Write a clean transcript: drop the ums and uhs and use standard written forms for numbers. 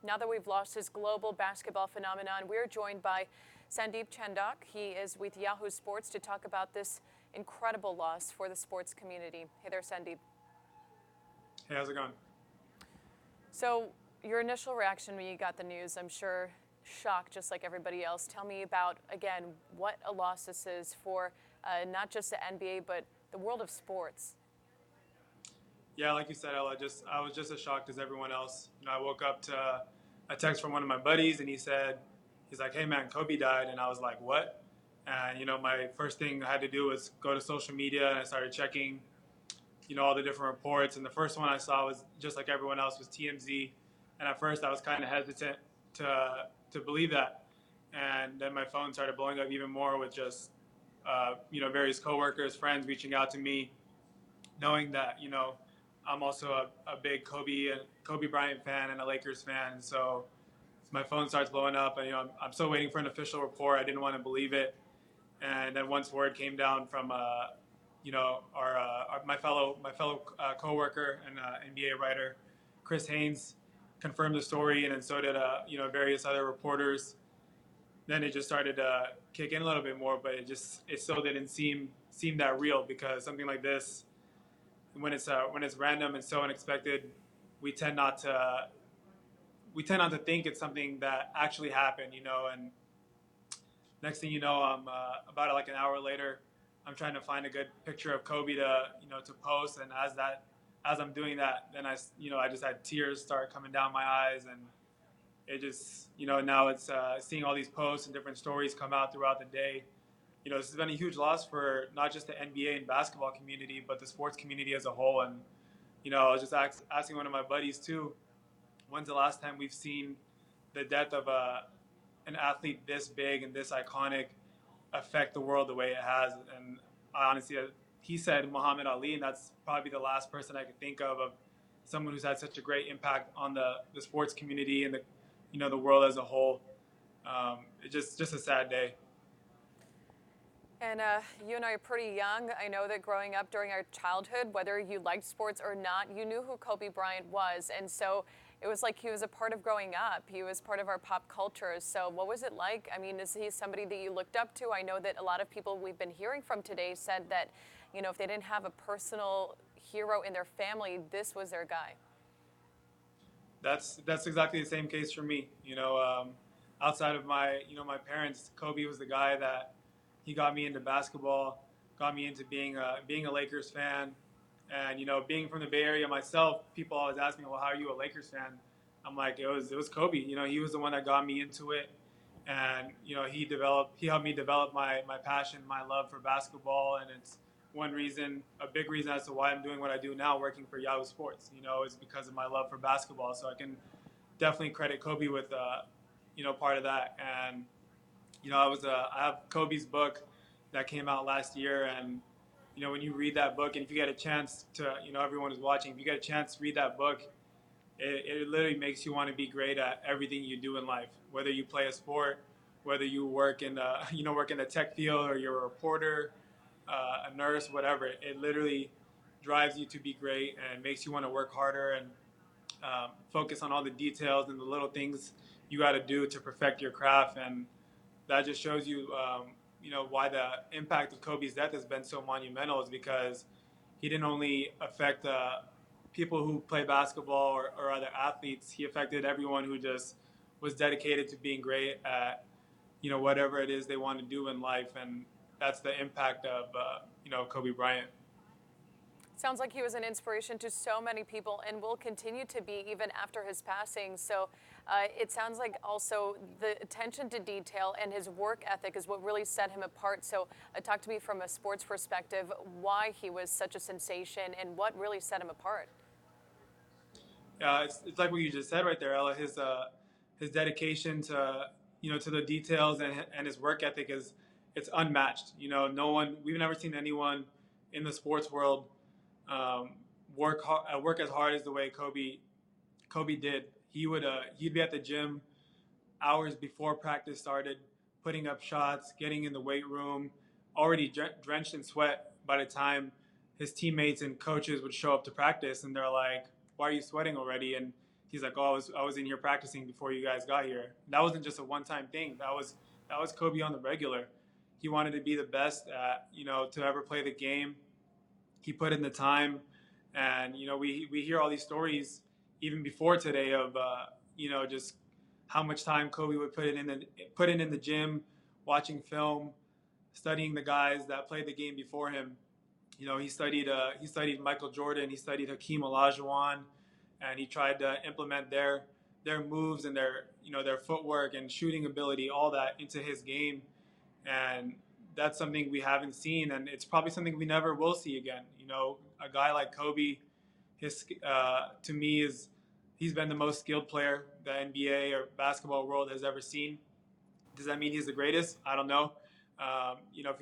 Now that we've lost his global basketball phenomenon, we're joined by Sandeep Chandok. He is with Yahoo Sports to talk about this incredible loss for the sports community. Hey there, Sandeep. Hey, how's it going? So, your initial reaction when you got the news, I'm sure shocked just like everybody else. Tell me about, again, what a loss this is for not just the NBA, but the world of sports. Yeah, like you said, Ella, I was just as shocked as everyone else. I woke up to a text from one of my buddies, and he's like, "Hey man, Kobe died," and I was like, "What?" And my first thing I had to do was go to social media, and I started checking, all the different reports. And the first one I saw was just like everyone else was TMZ, and at first I was kind of hesitant to believe that, and then my phone started blowing up even more with just various coworkers, friends reaching out to me, knowing that I'm also a big Kobe Bryant fan and a Lakers fan. So my phone starts blowing up, and I'm still waiting for an official report. I didn't want to believe it, and then once word came down from my fellow coworker and NBA writer Chris Haynes confirmed the story, and then so did various other reporters. Then it just started to kick in a little bit more, but it still didn't seem that real, because something like this, when it's random and so unexpected, we tend not to think it's something that actually happened, And next thing you know, I'm about like an hour later, I'm trying to find a good picture of Kobe to post, and as I'm doing that, then I just had tears start coming down my eyes, and it just now it's seeing all these posts and different stories come out throughout the day. This has been a huge loss for not just the NBA and basketball community, but the sports community as a whole. And I was just asking one of my buddies too, when's the last time we've seen the death of an athlete this big and this iconic affect the world the way it has? And honestly, he said Muhammad Ali, and that's probably the last person I could think of someone who's had such a great impact on the sports community and the world as a whole. It's just a sad day. And you and I are pretty young. I know that growing up during our childhood, whether you liked sports or not, you knew who Kobe Bryant was. And so it was like he was a part of growing up. He was part of our pop culture. So what was it like? I mean, is he somebody that you looked up to? I know that a lot of people we've been hearing from today said that, if they didn't have a personal hero in their family, this was their guy. That's exactly the same case for me. Outside of my parents, Kobe was the guy that he got me into basketball, got me into being a Lakers fan, and being from the Bay Area myself, people always ask me, "Well, how are you a Lakers fan?" I'm like, it was Kobe. He was the one that got me into it, and he helped me develop my passion, my love for basketball, and it's a big reason as to why I'm doing what I do now, working for Yahoo Sports. Is because of my love for basketball. So I can definitely credit Kobe with part of that. And I have Kobe's book that came out last year, and when you read that book, and if you get a chance to, everyone who's watching, if you get a chance to read that book, it literally makes you want to be great at everything you do in life, whether you play a sport, whether you work in the work in the tech field, or you're a reporter, a nurse, whatever. It literally drives you to be great and makes you want to work harder and focus on all the details and the little things you got to do to perfect your craft. And that just shows you, why the impact of Kobe's death has been so monumental, is because he didn't only affect people who play basketball or other athletes. He affected everyone who just was dedicated to being great at, whatever it is they want to do in life. And that's the impact of, Kobe Bryant. Sounds like he was an inspiration to so many people and will continue to be even after his passing. So it sounds like also the attention to detail and his work ethic is what really set him apart. So talk to me from a sports perspective, why he was such a sensation and what really set him apart. Yeah, it's like what you just said right there, Ella. His dedication to to the details, and his work ethic is it's unmatched. No one, we've never seen anyone in the sports world um, work as hard as the way Kobe did. He'd be at the gym hours before practice started, putting up shots, getting in the weight room, already drenched in sweat by the time his teammates and coaches would show up to practice, and they're like, "Why are you sweating already?" And he's like, "Oh, I was in here practicing before you guys got here." That wasn't just a one-time thing. That was Kobe on the regular. He wanted to be the best at, to ever play the game. He put in the time, and we hear all these stories even before today of just how much time Kobe would put in the gym, watching film, studying the guys that played the game before him. He studied Michael Jordan, he studied Hakeem Olajuwon, and he tried to implement their moves and their footwork and shooting ability, all that into his game. And that's something we haven't seen, and it's probably something we never will see again. A guy like Kobe, his to me is he's been the most skilled player the NBA or basketball world has ever seen. Does that mean he's the greatest? I don't know. If